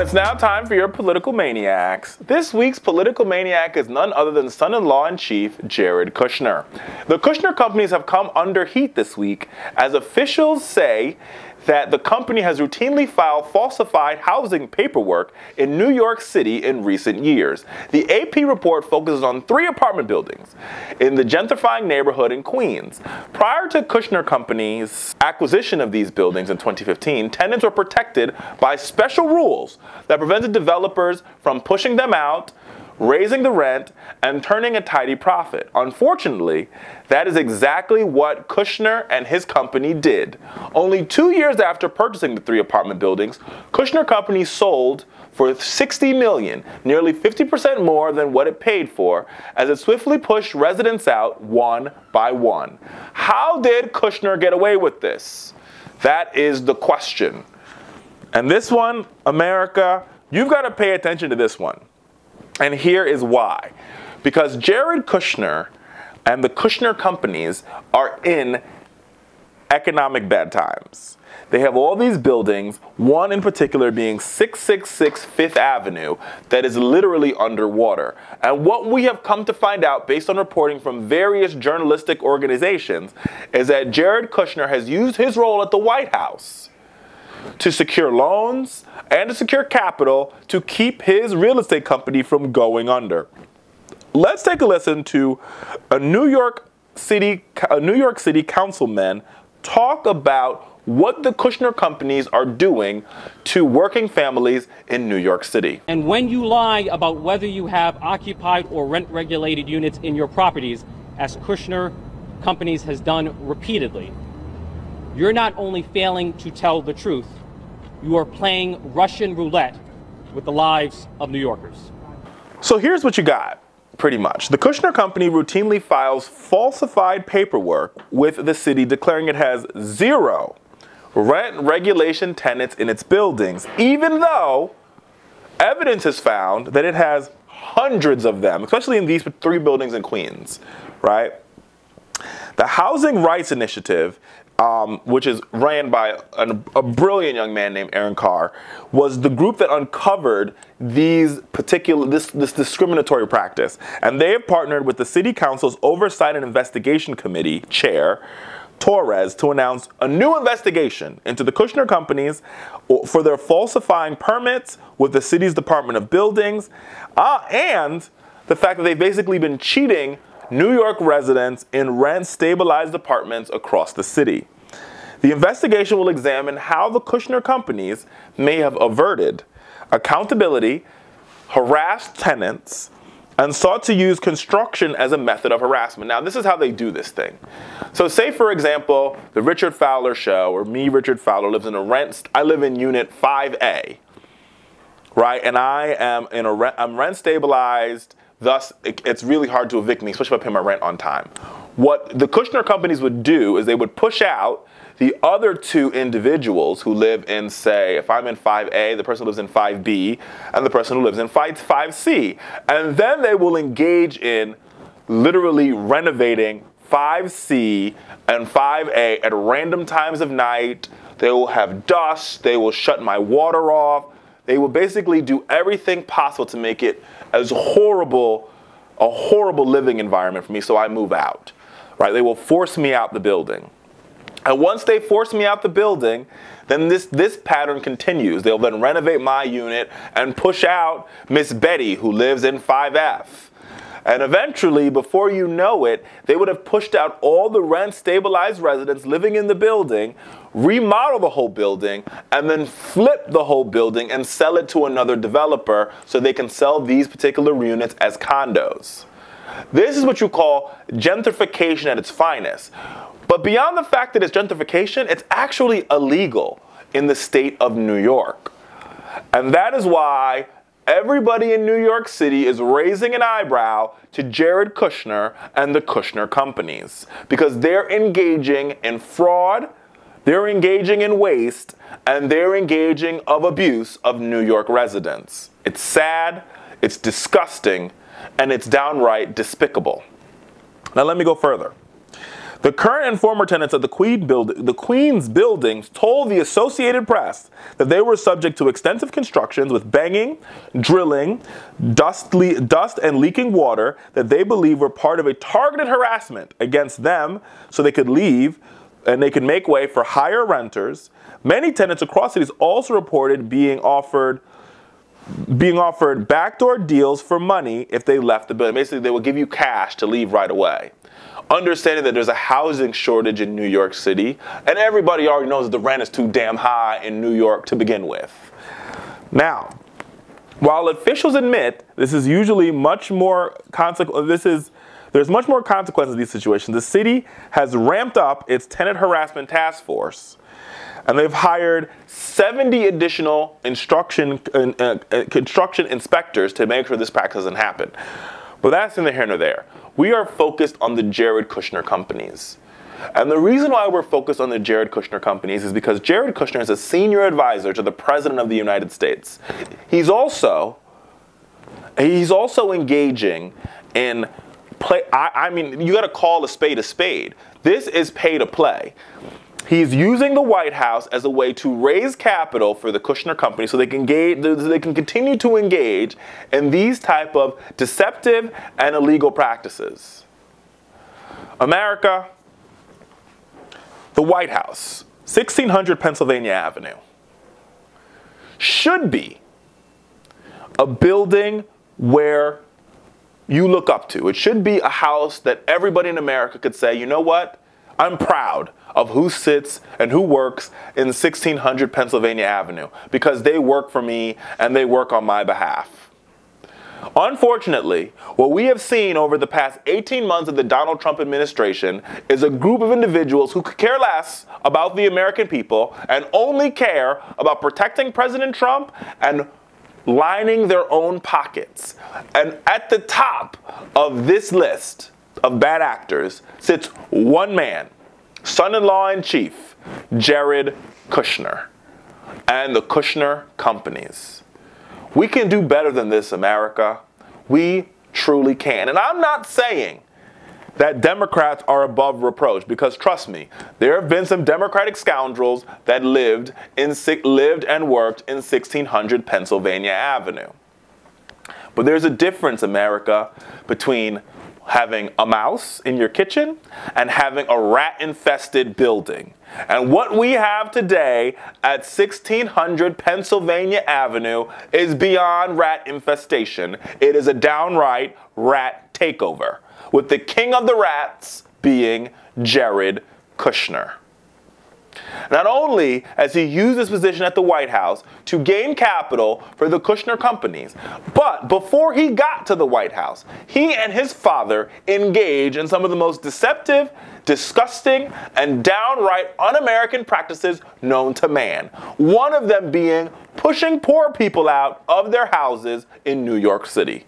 And it's now time for your Political Maniacs. This week's Political Maniac is none other than son-in-law-in-chief Jared Kushner. The Kushner Companies have come under heat this week as officials say that the company has routinely filed falsified housing paperwork in New York City in recent years. The AP report focuses on 3 apartment buildings in the Gentrifying neighborhood in Queens. Prior to Kushner Companies' acquisition of these buildings in 2015, tenants were protected by special rules that prevented developers from pushing them out, raising the rent, and turning a tidy profit. Unfortunately, that is exactly what Kushner and his company did. Only 2 years after purchasing the 3 apartment buildings, Kushner Companies sold for $60 million, nearly 50% more than what it paid for, as it swiftly pushed residents out one by one. How did Kushner get away with this? That is the question. And this one, America, you've got to pay attention to this one. And here is why. Because Jared Kushner and the Kushner Companies are in economic bad times. They have all these buildings, one in particular being 666 Fifth Avenue, that is literally underwater. And what we have come to find out, based on reporting from various journalistic organizations, is that Jared Kushner has used his role at the White House to secure loans and to secure capital to keep his real estate company from going under. Let's take a listen to a New York City councilman talk about what the Kushner Companies are doing to working families in New York City. And when you lie about whether you have occupied or rent-regulated units in your properties, as Kushner Companies has done repeatedly, you're not only failing to tell the truth, you are playing Russian roulette with the lives of New Yorkers. So here's what you got, pretty much. The Kushner Company routinely files falsified paperwork with the city declaring it has 0 rent regulation tenants in its buildings, even though evidence has found that it has hundreds of them, especially in these 3 buildings in Queens, right? The Housing Rights Initiative, which is ran by a brilliant young man named Aaron Carr, was the group that uncovered this discriminatory practice. And they have partnered with the City Council's Oversight and Investigation Committee chair, Torres, to announce a new investigation into the Kushner Companies for their falsifying permits with the city's Department of Buildings, and the fact that they've basically been cheating New York residents in rent-stabilized apartments across the city. The investigation will examine how the Kushner Companies may have averted accountability, harassed tenants, and sought to use construction as a method of harassment. Now, this is how they do this thing. So say, for example, the Richard Fowler Show, or me, Richard Fowler, lives in I live in unit 5A, right? And I'm rent stabilized. Thus, it's really hard to evict me, especially if I pay my rent on time. What the Kushner Companies would do is they would push out the other 2 individuals who live in, say, if I'm in 5A, the person who lives in 5B, and the person who lives in 5C. And then they will engage in literally renovating 5C and 5A at random times of night. They will have dust. They will shut my water off. They will basically do everything possible to make it as a horrible living environment for me, so I move out. Right? They will force me out the building. And once they force me out the building, then this pattern continues. They'll then renovate my unit and push out Miss Betty, who lives in 5F. And eventually, before you know it, they would have pushed out all the rent-stabilized residents living in the building, remodel the whole building, and then flip the whole building and sell it to another developer so they can sell these particular units as condos. This is what you call gentrification at its finest. But beyond the fact that it's gentrification, it's actually illegal in the state of New York. And that is why everybody in New York City is raising an eyebrow to Jared Kushner and the Kushner Companies, because they're engaging in fraud, they're engaging in waste, and they're engaging of abuse of New York residents. It's sad, it's disgusting, and it's downright despicable. Now let me go further. The current and former tenants of the Queens buildings told the Associated Press that they were subject to extensive constructions with banging, drilling, dust and leaking water that they believe were part of a targeted harassment against them so they could leave and they could make way for higher renters. Many tenants across cities also reported being offered backdoor deals for money if they left the building. Basically, they will give you cash to leave right away. Understanding that there's a housing shortage in New York City, and everybody already knows that the rent is too damn high in New York to begin with. Now, while officials admit this is usually much more there's much more consequences in these situations, the city has ramped up its tenant harassment task force, and they've hired 70 additional construction inspectors to make sure this practice doesn't happen. But that's neither here nor there. We are focused on the Jared Kushner Companies. And the reason why we're focused on the Jared Kushner Companies is because Jared Kushner is a senior advisor to the President of the United States. He's also engaging in I mean, you got to call a spade a spade. This is pay to play. He's using the White House as a way to raise capital for the Kushner Company so they can continue to engage in these type of deceptive and illegal practices. America, the White House, 1600 Pennsylvania Avenue, should be a building where you look up to. It should be a house that everybody in America could say, you know what? I'm proud of who sits and who works in 1600 Pennsylvania Avenue because they work for me and they work on my behalf. Unfortunately, what we have seen over the past 18 months of the Donald Trump administration is a group of individuals who could care less about the American people and only care about protecting President Trump and lining their own pockets. And at the top of this list of bad actors sits one man, son-in-law-in-chief, Jared Kushner, and the Kushner Companies. We can do better than this, America. We truly can. And I'm not saying that Democrats are above reproach, because trust me, there have been some Democratic scoundrels that lived and worked in 1600 Pennsylvania Avenue. But there's a difference, America, between having a mouse in your kitchen and having a rat-infested building. And what we have today at 1600 Pennsylvania Avenue is beyond rat infestation. It is a downright rat takeover, with the king of the rats being Jared Kushner. Not only has he used his position at the White House to gain capital for the Kushner Companies, but before he got to the White House, he and his father engaged in some of the most deceptive, disgusting, and downright un-American practices known to man. One of them being pushing poor people out of their houses in New York City.